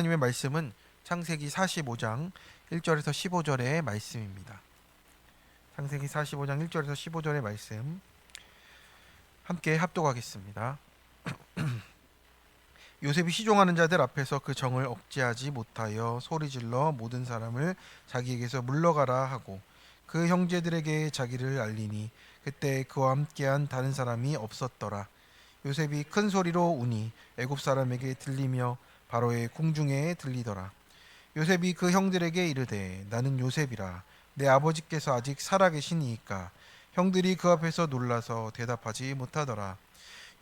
하나님의 말씀은 창세기 45장 1절에서 15절의 말씀입니다. 창세기 45장 1절에서 15절의 말씀 함께 합독하겠습니다. 요셉이 시종하는 자들 앞에서 그 정을 억제하지 못하여 소리질러 모든 사람을 자기에게서 물러가라 하고 그 형제들에게 자기를 알리니 그때 그와 함께한 다른 사람이 없었더라. 요셉이 큰 소리로 우니 애굽 사람에게 들리며 바로의 궁중에 들리더라. 요셉이 그 형들에게 이르되 나는 요셉이라 내 아버지께서 아직 살아계시니이까. 형들이 그 앞에서 놀라서 대답하지 못하더라.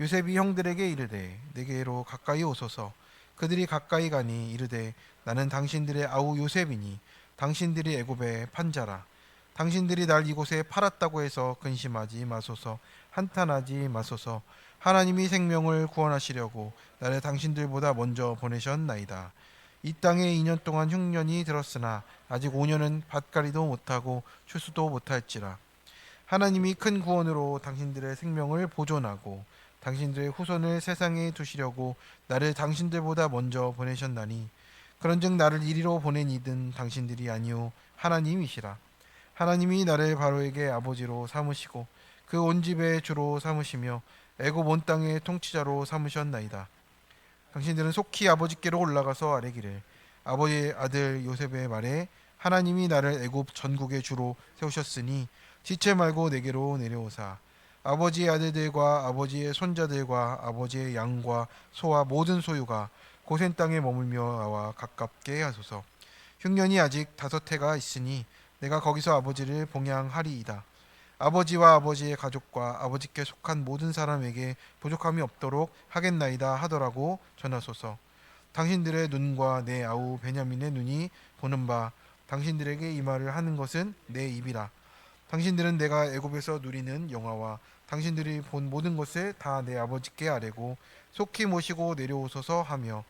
요셉이 형들에게 이르되 내게로 가까이 오소서. 그들이 가까이 가니 이르되 나는 당신들의 아우 요셉이니 당신들이 애굽의 판자라. 당신들이 날 이곳에 팔았다고 해서 근심하지 마소서. 한탄하지 마소서. 하나님이 생명을 구원하시려고 나를 당신들보다 먼저 보내셨나이다. 이 땅에 2년 동안 흉년이 들었으나 아직 5년은 밭갈이도 못하고 추수도 못할지라. 하나님이 큰 구원으로 당신들의 생명을 보존하고 당신들의 후손을 세상에 두시려고 나를 당신들보다 먼저 보내셨나니 그런즉 나를 이리로 보낸 이든 당신들이 아니요 하나님이시라. 하나님이 나를 바로에게 아버지로 삼으시고 그 온 집의 주로 삼으시며 애굽 온 땅의 통치자로 삼으셨나이다. 당신들은 속히 아버지께로 올라가서 아뢰기를 아버지의 아들 요셉의 말에 하나님이 나를 애굽 전국의 주로 세우셨으니 지체 말고 내게로 내려오사 아버지의 아들들과 아버지의 손자들과 아버지의 양과 소와 모든 소유가 고센 땅에 머물며 나와 가깝게 하소서. 흉년이 아직 5해가 있으니 내가 거기서 아버지를 봉양하리이다. 아버지와 아버지의 가족과 아버지께 속한 모든 사람에게 부족함이 없도록 하겠나이다 하더라고 전하소서. 당신들의 눈과 내 아우 베냐민의 눈이 보는 바 당신들에게 이 말을 하는 것은 내 입이라. 당신들은 내가 애굽에서 누리는 영화와 당신들이 본 모든 것을 다 내 아버지께 아뢰고 속히 모시고 내려오소서 하며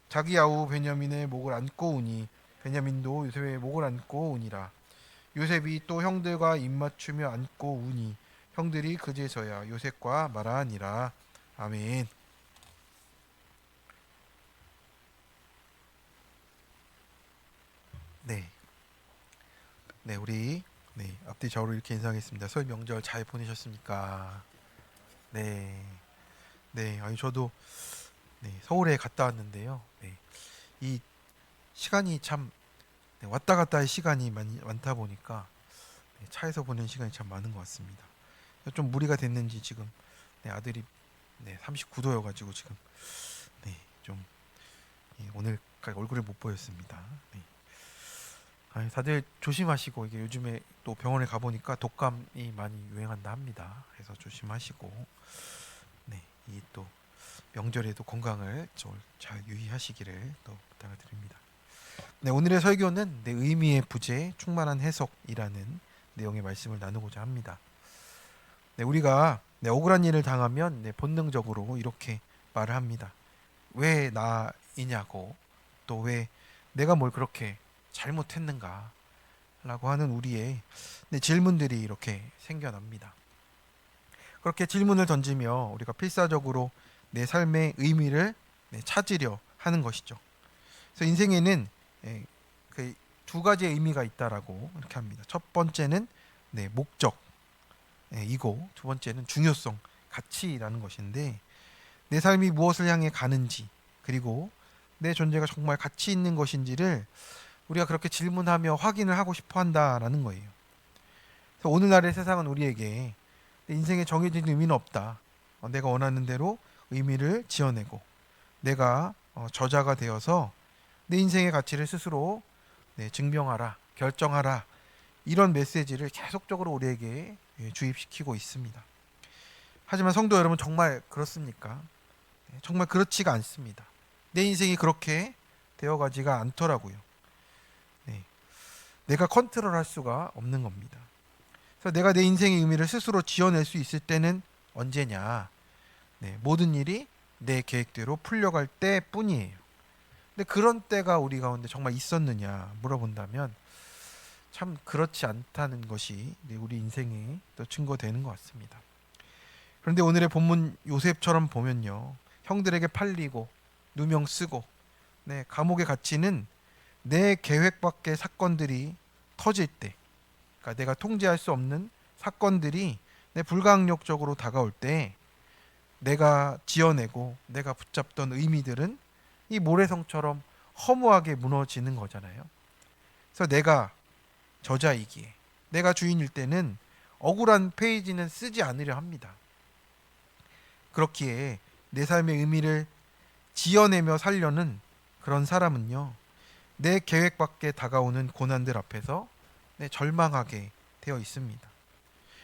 자기 아우 베냐민의 목을 안고 우니 베냐민도 요셉의 목을 안고 우니라. 요셉이 또 형들과 입맞추며 안고 우니 형들이 그제서야 요셉과 말하니라. 아멘. 네, 우리 앞뒤 좌우로 이렇게 인사하겠습니다. 설 명절 잘 보내셨습니까? 네, 아니 저도 서울에 갔다 왔는데요. 이 시간이 참 왔다 갔다 할 시간이 많다 보니까 차에서 보낸 시간이 참 많은 것 같습니다. 좀 무리가 됐는지 지금 아들이 39도여가지고 지금 좀 오늘까지 얼굴을 못 보였습니다. 아니, 다들 조심하시고 이게 요즘에 또 병원에 가보니까 독감이 많이 유행한다 합니다. 그래서 조심하시고 이 또 명절에도 건강을 잘 유의하시기를 또 부탁을 드립니다. 오늘의 설교는 의미의 부재, 충만한 해석이라는 내용의 말씀을 나누고자 합니다. 우리가 억울한 일을 당하면 본능적으로 이렇게 말을 합니다. 왜 나이냐고, 또 왜 내가 뭘 그렇게 잘못했는가 라고 하는 우리의 질문들이 이렇게 생겨납니다. 그렇게 질문을 던지며 우리가 필사적으로 내 삶의 의미를 찾으려 하는 것이죠. 그래서 인생에는 그 두 가지의 의미가 있다라고 이렇게 합니다. 첫 번째는 목적이고 두 번째는 중요성, 가치라는 것인데 내 삶이 무엇을 향해 가는지 그리고 내 존재가 정말 가치 있는 것인지를 우리가 그렇게 질문하며 확인을 하고 싶어 한다라는 거예요. 그래서 오늘날의 세상은 우리에게 인생에 정해진 의미는 없다. 내가 원하는 대로 의미를 지어내고 내가 저자가 되어서 내 인생의 가치를 스스로 증명하라, 결정하라 이런 메시지를 계속적으로 우리에게 주입시키고 있습니다. 하지만 성도 여러분 정말 그렇습니까? 정말 그렇지가 않습니다. 내 인생이 그렇게 되어가지가 않더라고요. 내가 컨트롤할 수가 없는 겁니다. 그래서 내가 내 인생의 의미를 스스로 지어낼 수 있을 때는 언제냐? 모든 일이 내 계획대로 풀려갈 때뿐이에요. 근데 그런 때가 우리 가운데 정말 있었느냐 물어본다면 참 그렇지 않다는 것이 우리 인생에 또 증거되는 것 같습니다. 그런데 오늘의 본문 요셉처럼 보면요, 형들에게 팔리고 누명 쓰고 네, 감옥에 갇히는 내 계획 밖의 사건들이 터질 때, 그러니까 내가 통제할 수 없는 사건들이 내 불가항력적으로 다가올 때 내가 지어내고 내가 붙잡던 의미들은 이 모래성처럼 허무하게 무너지는 거잖아요. 그래서 내가 저자이기에, 내가 주인일 때는 억울한 페이지는 쓰지 않으려 합니다. 그렇기에 내 삶의 의미를 지어내며 살려는 그런 사람은요, 내 계획 밖에 다가오는 고난들 앞에서 절망하게 되어 있습니다.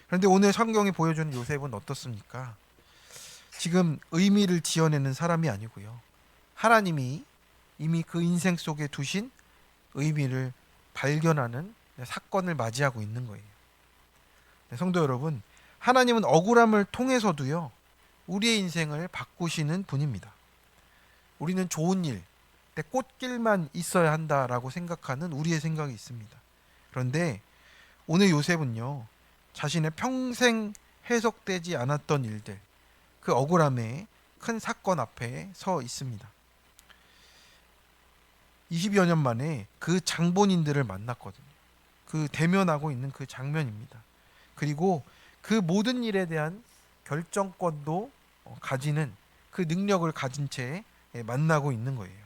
그런데 오늘 성경이 보여주는 요셉은 어떻습니까? 지금 의미를 지어내는 사람이 아니고요, 하나님이 이미 그 인생 속에 두신 의미를 발견하는 사건을 맞이하고 있는 거예요. 성도 여러분, 하나님은 억울함을 통해서도요, 우리의 인생을 바꾸시는 분입니다. 우리는 좋은 일, 꽃길만 있어야 한다라고 생각하는 우리의 생각이 있습니다. 그런데 오늘 요셉은요, 자신의 평생 해석되지 않았던 일들, 그 억울함의 큰 사건 앞에 서 있습니다. 20여 년 만에 그 장본인들을 만났거든요. 그 대면하고 있는 그 장면입니다. 그리고 그 모든 일에 대한 결정권도 가지는 그 능력을 가진 채 만나고 있는 거예요.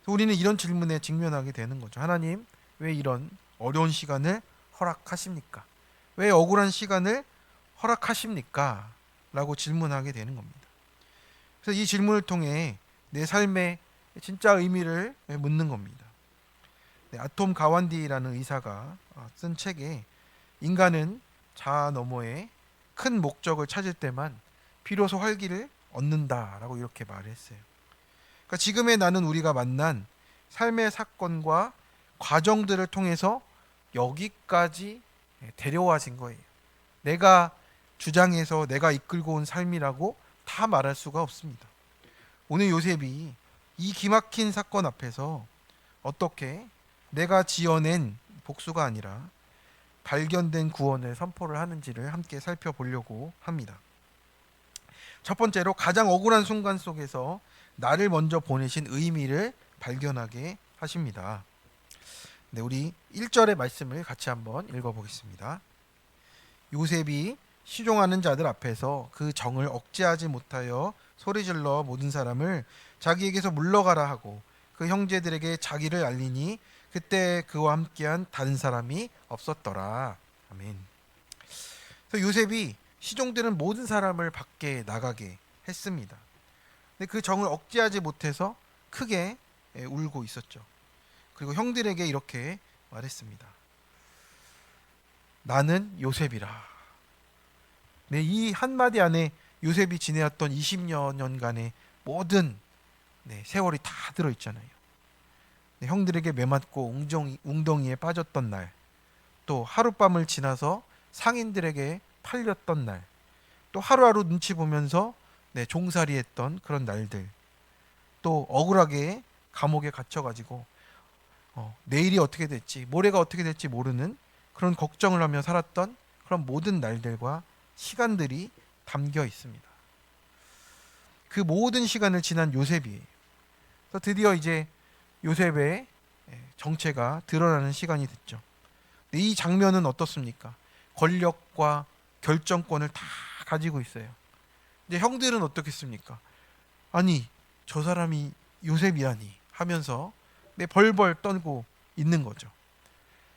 우리는 이런 질문에 직면하게 되는 거죠. 하나님, 왜 이런 어려운 시간을 허락하십니까? 왜 억울한 시간을 허락하십니까? 라고 질문하게 되는 겁니다. 그래서 이 질문을 통해 내 삶의 진짜 의미를 묻는 겁니다. 아톰 가완디라는 의사가 쓴 책에 인간은 자아 너머에 큰 목적을 찾을 때만 비로소 활기를 얻는다라고 이렇게 말했어요. 그러니까 지금의 나는 우리가 만난 삶의 사건과 과정들을 통해서 여기까지 데려와진 거예요. 내가 주장해서 내가 이끌고 온 삶이라고 다 말할 수가 없습니다. 오늘 요셉이 이 기막힌 사건 앞에서 어떻게 내가 지어낸 복수가 아니라 발견된 구원을 선포를 하는지를 함께 살펴보려고 합니다. 첫 번째로, 가장 억울한 순간 속에서 나를 먼저 보내신 의미를 발견하게 하십니다. 네, 우리 1절의 말씀을 같이 한번 읽어보겠습니다. 요셉이 시종하는 자들 앞에서 그 정을 억제하지 못하여 소리질러 모든 사람을 자기에게서 물러가라 하고 그 형제들에게 자기를 알리니 그때 그와 함께한 다른 사람이 없었더라. 아멘. 그래서 요셉이 시종되는 모든 사람을 밖에 나가게 했습니다. 근데 그 정을 억제하지 못해서 크게 울고 있었죠. 그리고 형들에게 이렇게 말했습니다. 나는 요셉이라. 네, 이 한마디 안에 요셉이 지내왔던 20여 년간의 모든 세월이 다 들어있잖아요. 네, 형들에게 매맞고 웅덩이에 빠졌던 날, 또 하룻밤을 지나서 상인들에게 팔렸던 날, 또 하루하루 눈치 보면서 종살이했던 그런 날들, 또 억울하게 감옥에 갇혀가지고 내일이 어떻게 될지, 모레가 어떻게 될지 모르는 그런 걱정을 하며 살았던 그런 모든 날들과 시간들이 담겨 있습니다. 그 모든 시간을 지난 요셉이에요. 그래서 드디어 이제 요셉의 정체가 드러나는 시간이 됐죠. 이 장면은 어떻습니까? 권력과 결정권을 다 가지고 있어요. 이제 형들은 어떻겠습니까? 아니, 저 사람이 요셉이라니 하면서 벌벌 떨고 있는 거죠.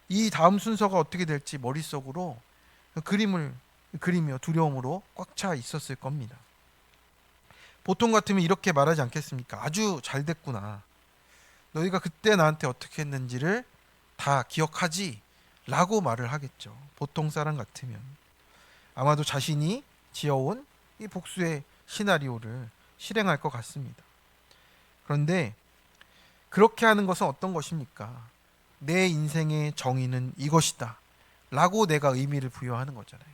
이 다음 순서가 어떻게 될지 머릿속으로 그림을 그리며 두려움으로 꽉 차 있었을 겁니다. 보통 같으면 이렇게 말하지 않겠습니까? 아주 잘 됐구나. 너희가 그때 나한테 어떻게 했는지를 다 기억하지? 라고 말을 하겠죠. 보통 사람 같으면. 아마도 자신이 지어온 이 복수의 시나리오를 실행할 것 같습니다. 그런데 그렇게 하는 것은 어떤 것입니까? 내 인생의 정의는 이것이다 라고 내가 의미를 부여하는 거잖아요.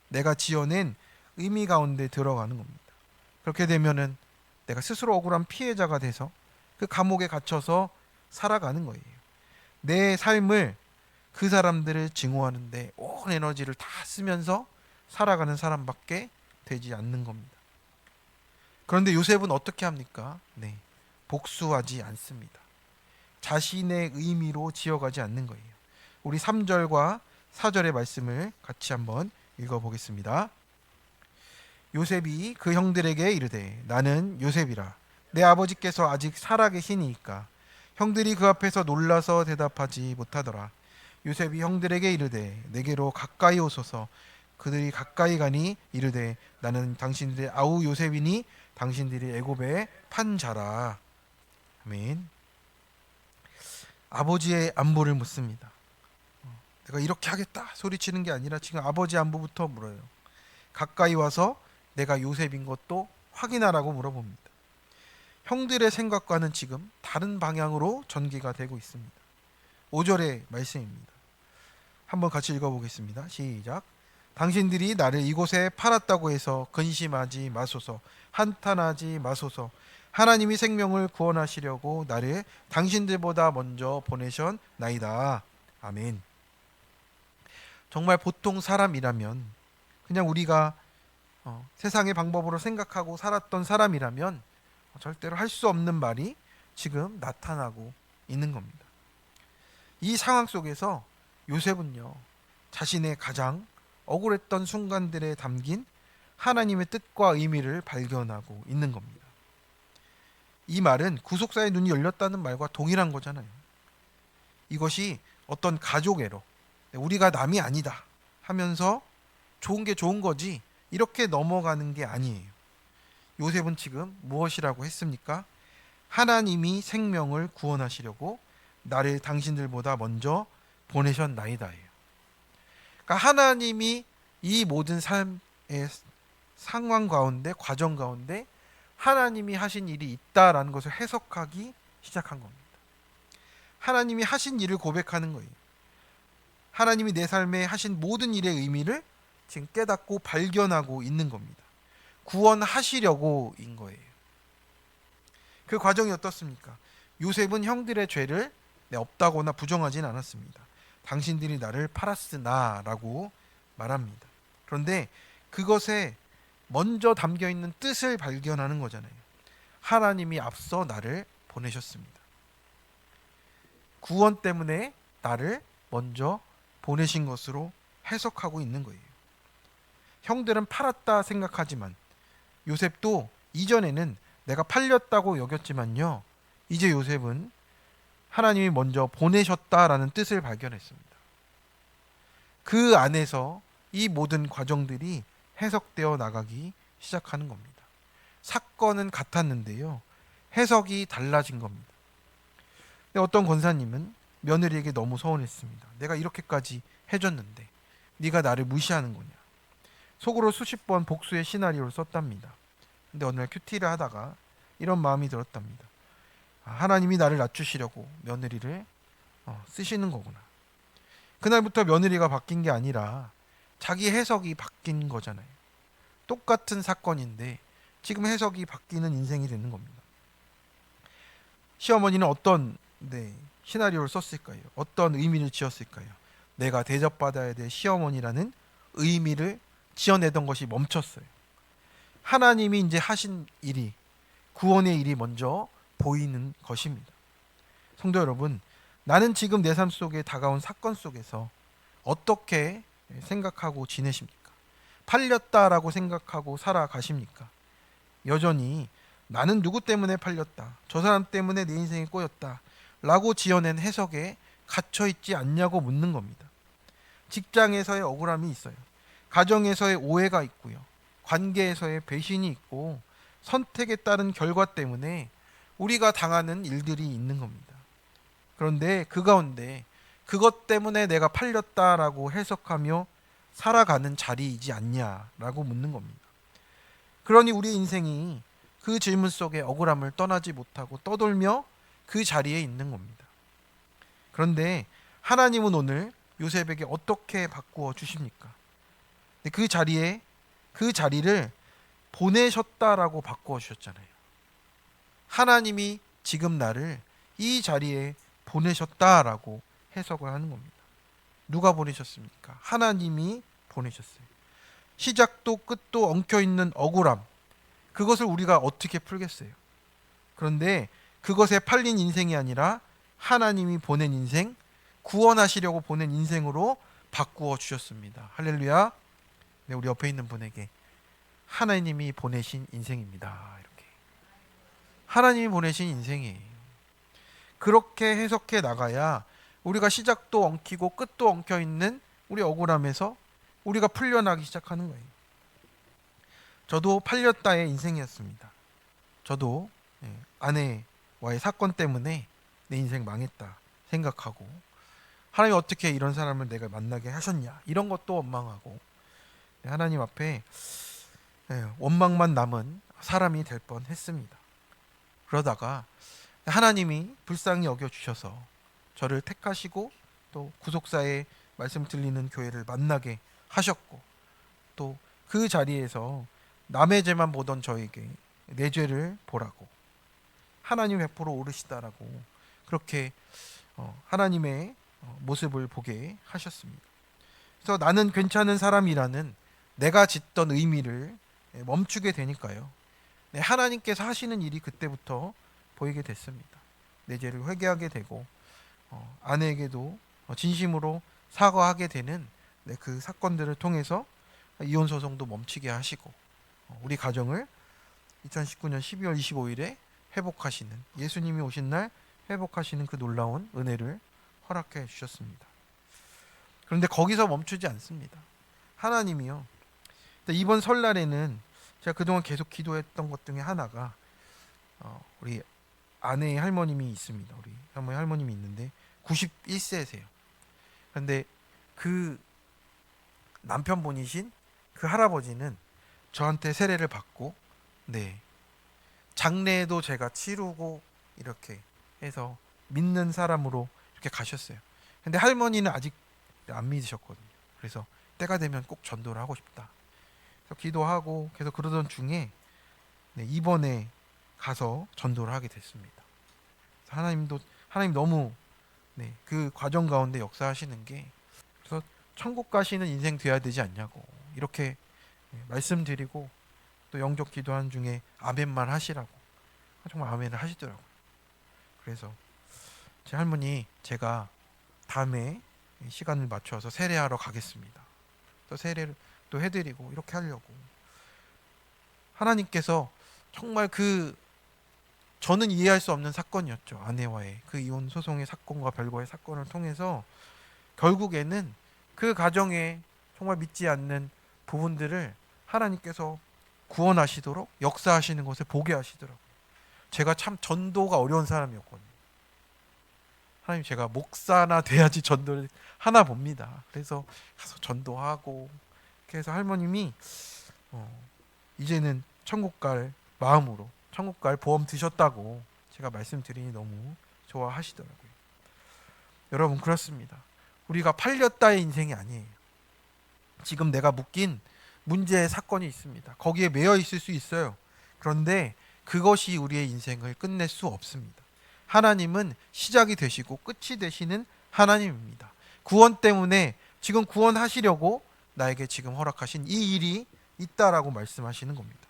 내가 지어낸 의미 가운데 들어가는 겁니다. 그렇게 되면은 내가 스스로 억울한 피해자가 돼서 그 감옥에 갇혀서 살아가는 거예요. 내 삶을 그 사람들을 증오하는데 온 에너지를 다 쓰면서 살아가는 사람밖에 되지 않는 겁니다. 그런데 요셉은 어떻게 합니까? 복수하지 않습니다. 자신의 의미로 지어가지 않는 거예요. 우리 3절과 4절의 말씀을 같이 한번 읽어보겠습니다. 요셉이 그 형들에게 이르되 나는 요셉이라 내 아버지께서 아직 살아계시니이까. 형들이 그 앞에서 놀라서 대답하지 못하더라. 요셉이 형들에게 이르되 내게로 가까이 오소서. 그들이 가까이 가니 이르되 나는 당신들의 아우 요셉이니 당신들이 애굽에 판 자라. 아멘. 아버지의 안부를 묻습니다. 내가 이렇게 하겠다 소리치는 게 아니라 지금 아버지 안부부터 물어요. 가까이 와서 내가 요셉인 것도 확인하라고 물어봅니다. 형들의 생각과는 지금 다른 방향으로 전개가 되고 있습니다. 5절의 말씀입니다. 한번 같이 읽어보겠습니다. 시작. 당신들이 나를 이곳에 팔았다고 해서 근심하지 마소서. 한탄하지 마소서. 하나님이 생명을 구원하시려고 나를 당신들보다 먼저 보내셨나이다. 아멘. 정말 보통 사람이라면, 그냥 우리가 세상의 방법으로 생각하고 살았던 사람이라면 절대로 할 수 없는 말이 지금 나타나고 있는 겁니다. 이 상황 속에서 요셉은요, 자신의 가장 억울했던 순간들에 담긴 하나님의 뜻과 의미를 발견하고 있는 겁니다. 이 말은 구속사의 눈이 열렸다는 말과 동일한 거잖아요. 이것이 어떤 가족애로 우리가 남이 아니다 하면서 좋은 게 좋은 거지 이렇게 넘어가는 게 아니에요. 요셉은 지금 무엇이라고 했습니까? 하나님이 생명을 구원하시려고 나를 당신들보다 먼저 보내셨나이다예요. 그러니까 하나님이 이 모든 삶의 상황 가운데, 과정 가운데 하나님이 하신 일이 있다라는 것을 해석하기 시작한 겁니다. 하나님이 하신 일을 고백하는 거예요. 하나님이 내 삶에 하신 모든 일의 의미를 지금 깨닫고 발견하고 있는 겁니다. 구원하시려고인 거예요. 그 과정이 어떻습니까? 요셉은 형들의 죄를 없다거나 부정하진 않았습니다. 당신들이 나를 팔았으나라고 말합니다. 그런데 그것에 먼저 담겨 있는 뜻을 발견하는 거잖아요. 하나님이 앞서 나를 보내셨습니다. 구원 때문에 나를 먼저 보내신 것으로 해석하고 있는 거예요. 형들은 팔았다 생각하지만 요셉도 이전에는 내가 팔렸다고 여겼지만요, 이제 요셉은 하나님이 먼저 보내셨다라는 뜻을 발견했습니다. 그 안에서 이 모든 과정들이 해석되어 나가기 시작하는 겁니다. 사건은 같았는데요, 해석이 달라진 겁니다. 근데 어떤 권사님은 며느리에게 너무 서운했습니다. 내가 이렇게까지 해줬는데 네가 나를 무시하는 거냐. 속으로 수십 번 복수의 시나리오를 썼답니다. 근데 어느 날 큐티를 하다가 이런 마음이 들었답니다. 하나님이 나를 낮추시려고 며느리를 쓰시는 거구나. 그날부터 며느리가 바뀐 게 아니라 자기 해석이 바뀐 거잖아요. 똑같은 사건인데 지금 해석이 바뀌는 인생이 되는 겁니다. 시어머니는 어떤 시나리오를 썼을까요? 어떤 의미를 지었을까요? 내가 대접받아야 될 시어머니라는 의미를 지어내던 것이 멈췄어요. 하나님이 이제 하신 일이, 구원의 일이 먼저 보이는 것입니다. 성도 여러분, 나는 지금 내 삶 속에 다가온 사건 속에서 어떻게 생각하고 지내십니까? 팔렸다라고 생각하고 살아가십니까? 여전히 나는 누구 때문에 팔렸다, 저 사람 때문에 내 인생이 꼬였다 라고 지어낸 해석에 갇혀있지 않냐고 묻는 겁니다. 직장에서의 억울함이 있어요. 가정에서의 오해가 있고요. 관계에서의 배신이 있고 선택에 따른 결과 때문에 우리가 당하는 일들이 있는 겁니다. 그런데 그 가운데 그것 때문에 내가 팔렸다라고 해석하며 살아가는 자리이지 않냐라고 묻는 겁니다. 그러니 우리 인생이 그 질문 속에 억울함을 떠나지 못하고 떠돌며 그 자리에 있는 겁니다. 그런데 하나님은 오늘 요셉에게 어떻게 바꾸어 주십니까? 그 자리를 보내셨다라고 바꾸어 주셨잖아요. 하나님이 지금 나를 이 자리에 보내셨다라고 해석을 하는 겁니다. 누가 보내셨습니까? 하나님이 보내셨어요. 시작도 끝도 엉켜있는 억울함, 그것을 우리가 어떻게 풀겠어요? 그런데 그것에 팔린 인생이 아니라 하나님이 보낸 인생, 구원하시려고 보낸 인생으로 바꾸어 주셨습니다. 할렐루야. 네, 우리 옆에 있는 분에게 하나님이 보내신 인생입니다. 이렇게. 하나님이 보내신 인생이에요. 그렇게 해석해 나가야 우리가 시작도 엉키고 끝도 엉켜 있는 우리 억울함에서 우리가 풀려나기 시작하는 거예요. 저도 팔렸다의 인생이었습니다. 저도 아내와의 사건 때문에 내 인생 망했다 생각하고, 하나님 어떻게 이런 사람을 내가 만나게 하셨냐 이런 것도 원망하고, 하나님 앞에 원망만 남은 사람이 될 뻔했습니다. 그러다가 하나님이 불쌍히 여겨주셔서 저를 택하시고 또 구속사에 말씀 들리는 교회를 만나게 하셨고, 또 그 자리에서 남의 죄만 보던 저에게 내 죄를 보라고, 하나님 100% 오르시다라고 그렇게 하나님의 모습을 보게 하셨습니다. 그래서 나는 괜찮은 사람이라는 내가 짓던 의미를 멈추게 되니까요, 하나님께서 하시는 일이 그때부터 보이게 됐습니다. 내 죄를 회개하게 되고 아내에게도 진심으로 사과하게 되는 그 사건들을 통해서 이혼 소송도 멈추게 하시고, 우리 가정을 2019년 12월 25일에 회복하시는, 예수님이 오신 날 회복하시는 그 놀라운 은혜를 허락해 주셨습니다. 그런데 거기서 멈추지 않습니다. 하나님이요, 이번 설날에는 제가 그동안 계속 기도했던 것 중에 하나가 우리 아내의 할머님이 있습니다. 우리 할머님이 있는데 91세세요. 그런데 그 남편분이신 그 할아버지는 저한테 세례를 받고, 장례도 제가 치르고 이렇게 해서 믿는 사람으로 이렇게 가셨어요. 근데 할머니는 아직 안 믿으셨거든요. 그래서 때가 되면 꼭 전도를 하고 싶다. 그래서 기도하고 계속 그러던 중에 이번에 가서 전도를 하게 됐습니다. 하나님 너무 그 과정 가운데 역사하시는 게, 그래서 천국 가시는 인생 돼야 되지 않냐고 이렇게 말씀드리고, 또 영적 기도한 중에 아멘만 하시라고 정말 아멘을 하시더라고요. 그래서 제 할머니 제가 다음에 시간을 맞춰서 세례하러 가겠습니다. 또 세례를 또 해드리고 이렇게 하려고, 하나님께서 정말 저는 이해할 수 없는 사건이었죠. 아내와의 그 이혼 소송의 사건과 별거의 사건을 통해서 결국에는 그 가정에 정말 믿지 않는 부분들을 하나님께서 구원하시도록 역사하시는 것을 보게 하시더라고요. 제가 참 전도가 어려운 사람이었거든요. 하나님, 제가 목사나 돼야지 전도를 하나 봅니다. 그래서 가서 전도하고, 그래서 할머님이 이제는 천국 갈 마음으로 천국 갈 보험 드셨다고 제가 말씀드리니 너무 좋아하시더라고요. 여러분, 그렇습니다. 우리가 팔렸다의 인생이 아니에요. 지금 내가 묶인 문제의 사건이 있습니다. 거기에 매여 있을 수 있어요. 그런데 그것이 우리의 인생을 끝낼 수 없습니다. 하나님은 시작이 되시고 끝이 되시는 하나님입니다. 구원 때문에 지금 구원하시려고 나에게 지금 허락하신 이 일이 있다라고 말씀하시는 겁니다.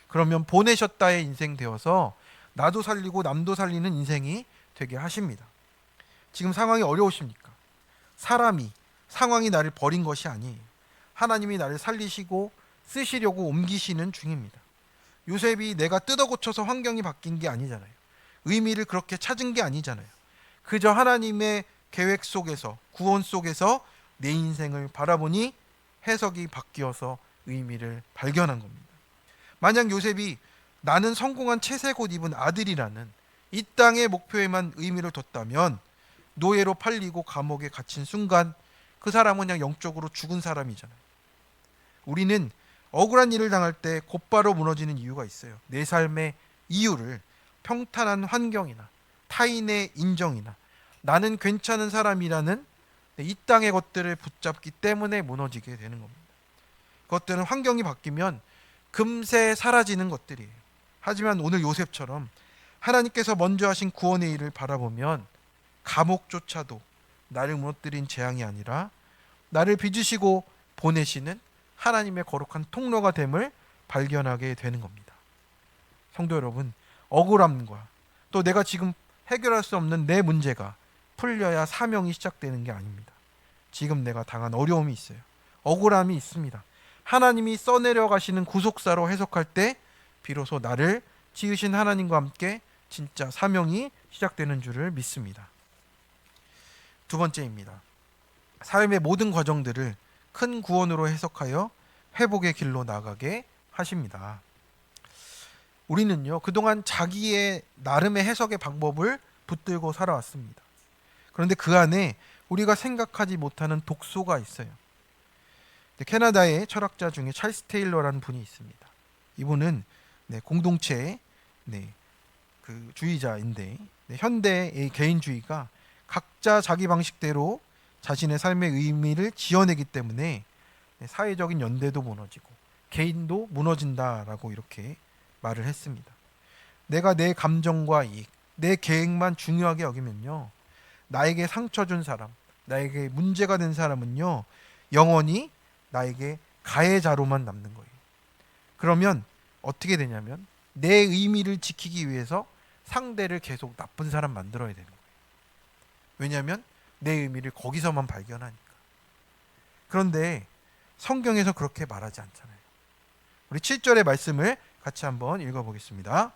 그러면 보내셨다의 인생 되어서 나도 살리고 남도 살리는 인생이 되게 하십니다. 지금 상황이 어려우십니까? 상황이 나를 버린 것이 아니에요. 하나님이 나를 살리시고 쓰시려고 옮기시는 중입니다. 요셉이 내가 뜯어 고쳐서 환경이 바뀐 게 아니잖아요. 의미를 그렇게 찾은 게 아니잖아요. 그저 하나님의 계획 속에서, 구원 속에서 내 인생을 바라보니 해석이 바뀌어서 의미를 발견한 겁니다. 만약 요셉이 나는 성공한 채색 옷 입은 아들이라는 이 땅의 목표에만 의미를 뒀다면 노예로 팔리고 감옥에 갇힌 순간 그 사람은 그냥 영적으로 죽은 사람이잖아요. 우리는 억울한 일을 당할 때 곧바로 무너지는 이유가 있어요. 내 삶의 이유를 평탄한 환경이나 타인의 인정이나 나는 괜찮은 사람이라는 이 땅의 것들을 붙잡기 때문에 무너지게 되는 겁니다. 그것들은 환경이 바뀌면 금세 사라지는 것들이에요. 하지만 오늘 요셉처럼 하나님께서 먼저 하신 구원의 일을 바라보면 감옥조차도 나를 무너뜨린 재앙이 아니라 나를 빚으시고 보내시는 하나님의 거룩한 통로가 됨을 발견하게 되는 겁니다. 성도 여러분, 억울함과 또 내가 지금 해결할 수 없는 내 문제가 풀려야 사명이 시작되는 게 아닙니다. 지금 내가 당한 어려움이 있어요. 억울함이 있습니다. 하나님이 써내려 가시는 구속사로 해석할 때 비로소 나를 지으신 하나님과 함께 진짜 사명이 시작되는 줄을 믿습니다. 두 번째입니다. 삶의 모든 과정들을 큰 구원으로 해석하여 회복의 길로 나가게 하십니다. 우리는요, 그동안 자기의 나름의 해석의 방법을 붙들고 살아왔습니다. 그런데 그 안에 우리가 생각하지 못하는 독소가 있어요. 캐나다의 철학자 중에 찰스 테일러라는 분이 있습니다. 이분은 공동체 그 주의자인데 현대의 개인주의가 각자 자기 방식대로 자신의 삶의 의미를 지어내기 때문에 사회적인 연대도 무너지고 개인도 무너진다라고 이렇게 말을 했습니다. 내가 내 감정과 이익, 내 계획만 중요하게 여기면요, 나에게 상처 준 사람, 나에게 문제가 된 사람은요, 영원히 나에게 가해자로만 남는 거예요. 그러면 어떻게 되냐면 내 의미를 지키기 위해서 상대를 계속 나쁜 사람 만들어야 되는 거예요. 왜냐하면 내 의미를 거기서만 발견하니까. 그런데 성경에서 그렇게 말하지 않잖아요. 우리 7절의 말씀을 같이 한번 읽어보겠습니다.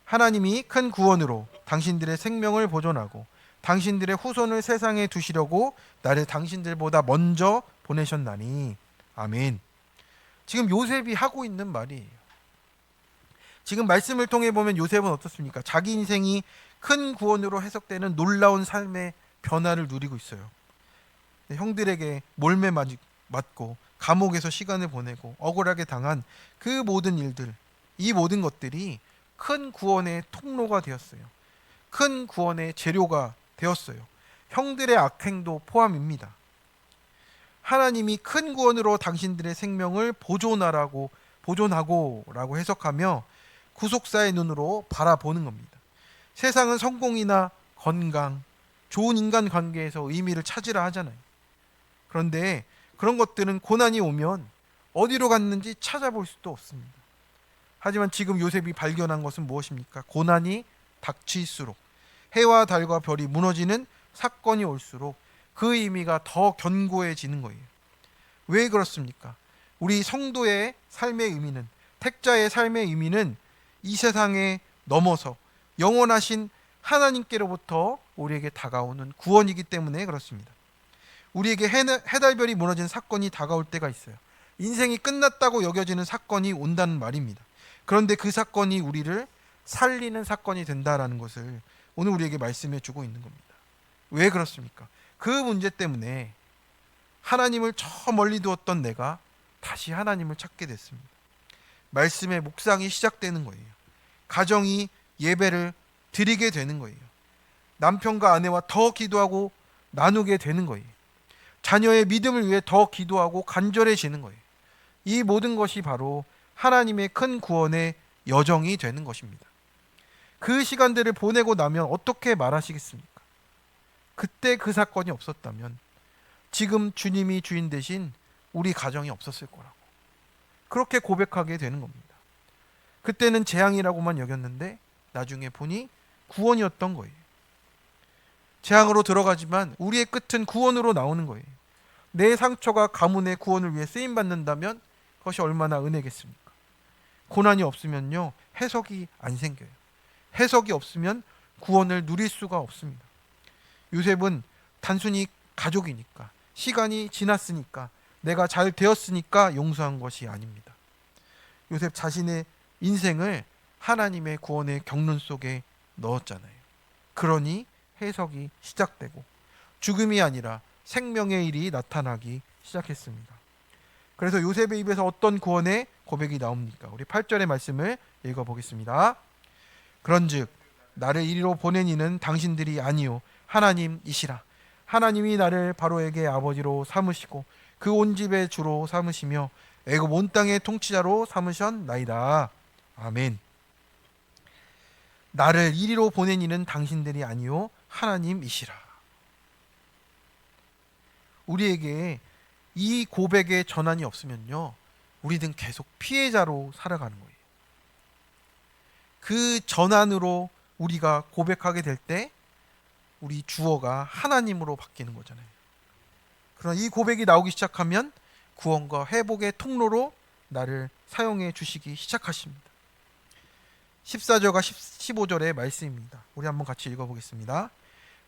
하나님이 큰 구원으로 당신들의 생명을 보존하고 당신들의 후손을 세상에 두시려고 나를 당신들보다 먼저 보내셨나니. 아멘. 지금 요셉이 하고 있는 말이에요. 지금 말씀을 통해 보면 요셉은 어떻습니까? 자기 인생이 큰 구원으로 해석되는 놀라운 삶의 변화를 누리고 있어요. 형들에게 몰매 맞고 감옥에서 시간을 보내고 억울하게 당한 그 모든 일들, 이 모든 것들이 큰 구원의 통로가 되었어요. 큰 구원의 재료가 되었어요. 형들의 악행도 포함입니다. 하나님이 큰 구원으로 당신들의 생명을 보존하고라고 해석하며 구속사의 눈으로 바라보는 겁니다. 세상은 성공이나 건강, 좋은 인간관계에서 의미를 찾으라 하잖아요. 그런데 그런 것들은 고난이 오면 어디로 갔는지 찾아볼 수도 없습니다. 하지만 지금 요셉이 발견한 것은 무엇입니까? 고난이 닥칠수록, 해와 달과 별이 무너지는 사건이 올수록 그 의미가 더 견고해지는 거예요. 왜 그렇습니까? 우리 성도의 삶의 의미는, 택자의 삶의 의미는 이 세상에 넘어서 영원하신 하나님께로부터 우리에게 다가오는 구원이기 때문에 그렇습니다. 우리에게 해달별이 무너진 사건이 다가올 때가 있어요. 인생이 끝났다고 여겨지는 사건이 온다는 말입니다. 그런데 그 사건이 우리를 살리는 사건이 된다라는 것을 오늘 우리에게 말씀해 주고 있는 겁니다. 왜 그렇습니까? 그 문제 때문에 하나님을 저 멀리 두었던 내가 다시 하나님을 찾게 됐습니다. 말씀의 묵상이 시작되는 거예요. 가정이 예배를 드리게 되는 거예요. 남편과 아내와 더 기도하고 나누게 되는 거예요. 자녀의 믿음을 위해 더 기도하고 간절해지는 거예요. 이 모든 것이 바로 하나님의 큰 구원의 여정이 되는 것입니다. 그 시간들을 보내고 나면 어떻게 말하시겠습니까? 그때 그 사건이 없었다면 지금 주님이 주인 대신 우리 가정이 없었을 거라고, 그렇게 고백하게 되는 겁니다. 그때는 재앙이라고만 여겼는데 나중에 보니 구원이었던 거예요. 재앙으로 들어가지만 우리의 끝은 구원으로 나오는 거예요. 내 상처가 가문의 구원을 위해 쓰임받는다면 그것이 얼마나 은혜겠습니까? 고난이 없으면요, 해석이 안 생겨요. 해석이 없으면 구원을 누릴 수가 없습니다. 요셉은 단순히 가족이니까, 시간이 지났으니까, 내가 잘 되었으니까 용서한 것이 아닙니다. 요셉 자신의 인생을 하나님의 구원의 경륜 속에 넣었잖아요. 그러니 해석이 시작되고 죽음이 아니라 생명의 일이 나타나기 시작했습니다. 그래서 요셉의 입에서 어떤 구원의 고백이 나옵니까? 우리 8절의 말씀을 읽어보겠습니다. 그런즉 나를 이리로 보낸 이는 당신들이 아니요 하나님이시라. 하나님이 나를 바로에게 아버지로 삼으시고 그 온 집의 주로 삼으시며 애굽 온 땅의 통치자로 삼으셨나이다. 아멘. 나를 이리로 보낸 이는 당신들이 아니요 하나님이시라. 우리에게 이 고백의 전환이 없으면요, 우리는 계속 피해자로 살아가는 거예요. 그 전환으로 우리가 고백하게 될 때 우리 주어가 하나님으로 바뀌는 거잖아요. 그러나 이 고백이 나오기 시작하면 구원과 회복의 통로로 나를 사용해 주시기 시작하십니다. 14절과 15절의 말씀입니다. 우리 한번 같이 읽어보겠습니다.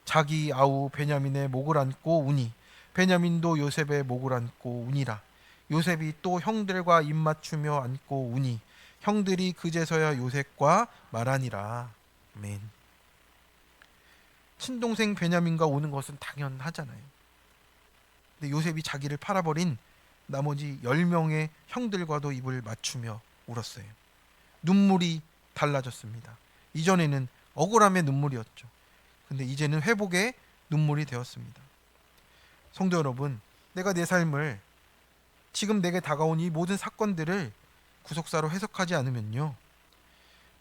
자기 아우 베냐민의 목을 안고 우니 베냐민도 요셉의 목을 안고 우니라. 요셉이 또 형들과 입맞추며 안고 우니 형들이 그제서야 요셉과 말하니라. 아멘. 친동생 베냐민과 오는 것은 당연하잖아요. 근데 요셉이 자기를 팔아버린 나머지 10명의 형들과도 입을 맞추며 울었어요. 눈물이 달라졌습니다. 이전에는 억울함의 눈물이었죠. 근데 이제는 회복의 눈물이 되었습니다. 성도 여러분, 내가 내 삶을 지금 내게 다가온 이 모든 사건들을 구속사로 해석하지 않으면요,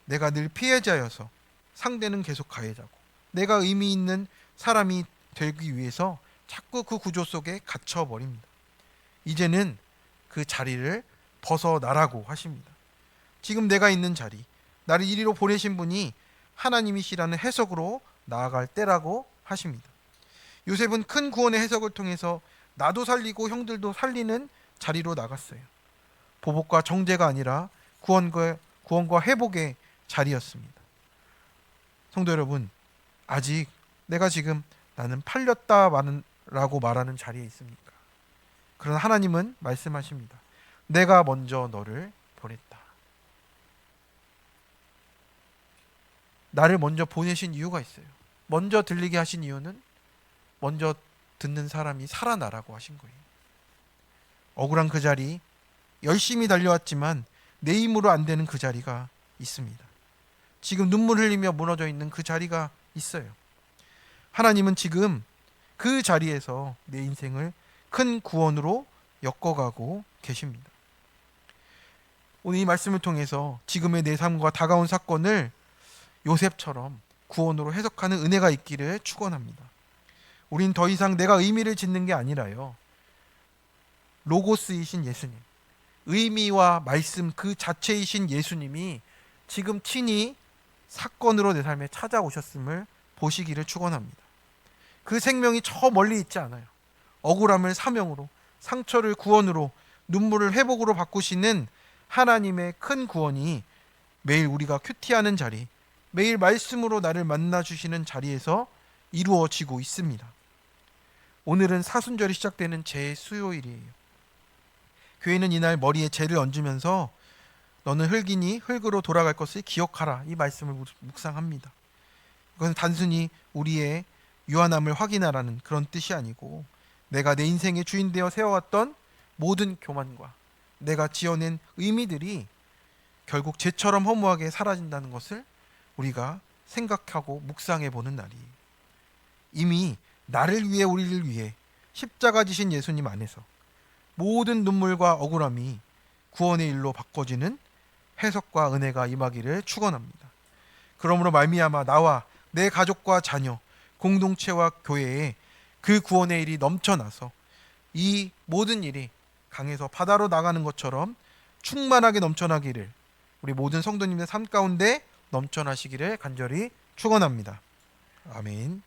내가 늘 피해자여서 상대는 계속 가해자고 내가 의미 있는 사람이 되기 위해서 자꾸 그 구조 속에 갇혀버립니다. 이제는 그 자리를 벗어나라고 하십니다. 지금 내가 있는 자리, 나를 이리로 보내신 분이 하나님이시라는 해석으로 나아갈 때라고 하십니다. 요셉은 큰 구원의 해석을 통해서 나도 살리고 형들도 살리는 자리로 나갔어요. 보복과 정죄가 아니라 구원과 회복의 자리였습니다. 성도 여러분, 아직 내가 지금 나는 팔렸다라고 말하는 자리에 있습니까? 그러나 하나님은 말씀하십니다. 내가 먼저 너를 보냈다. 나를 먼저 보내신 이유가 있어요. 먼저 들리게 하신 이유는 먼저 듣는 사람이 살아나라고 하신 거예요. 억울한 그 자리, 열심히 달려왔지만 내 힘으로 안 되는 그 자리가 있습니다. 지금 눈물 흘리며 무너져 있는 그 자리가 있어요. 하나님은 지금 그 자리에서 내 인생을 큰 구원으로 엮어가고 계십니다. 오늘 이 말씀을 통해서 지금의 내 삶과 다가온 사건을 요셉처럼 구원으로 해석하는 은혜가 있기를 축원합니다. 우린 더 이상 내가 의미를 짓는 게 아니라요, 로고스이신 예수님, 의미와 말씀 그 자체이신 예수님이 지금 친히 사건으로 내 삶에 찾아오셨음을 보시기를 축원합니다. 그 생명이 저 멀리 있지 않아요. 억울함을 사명으로, 상처를 구원으로, 눈물을 회복으로 바꾸시는 하나님의 큰 구원이 매일 우리가 큐티하는 자리, 매일 말씀으로 나를 만나주시는 자리에서 이루어지고 있습니다. 오늘은 사순절이 시작되는 제수요일이에요. 교회는 이날 머리에 재를 얹으면서 너는 흙이니 흙으로 돌아갈 것을 기억하라, 이 말씀을 묵상합니다. 이것은 단순히 우리의 유한함을 확인하라는 그런 뜻이 아니고, 내가 내 인생의 주인 되어 세워왔던 모든 교만과 내가 지어낸 의미들이 결국 재처럼 허무하게 사라진다는 것을 우리가 생각하고 묵상해 보는 날이에요. 이미 나를 위해, 우리를 위해 십자가 지신 예수님 안에서 모든 눈물과 억울함이 구원의 일로 바꿔지는 해석과 은혜가 임하기를 축원합니다. 그러므로 말미암아 나와 내 가족과 자녀, 공동체와 교회에 그 구원의 일이 넘쳐나서 이 모든 일이 강에서 바다로 나가는 것처럼 충만하게 넘쳐나기를, 우리 모든 성도님의 삶 가운데 넘쳐나시기를 간절히 축원합니다. 아멘.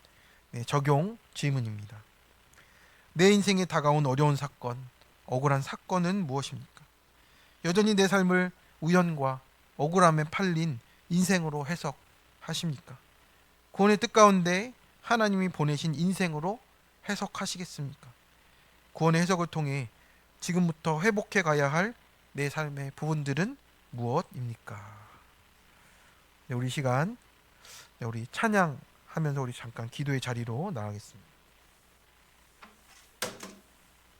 네, 적용 질문입니다. 내 인생에 다가온 어려운 사건, 억울한 사건은 무엇입니까? 여전히 내 삶을 우연과 억울함에 팔린 인생으로 해석하십니까? 구원의 뜻 가운데 하나님이 보내신 인생으로 해석하시겠습니까? 구원의 해석을 통해 지금부터 회복해 가야 할 내 삶의 부분들은 무엇입니까? 네, 우리 시간, 우리 찬양하면서 우리 잠깐 기도의 자리로 나가겠습니다.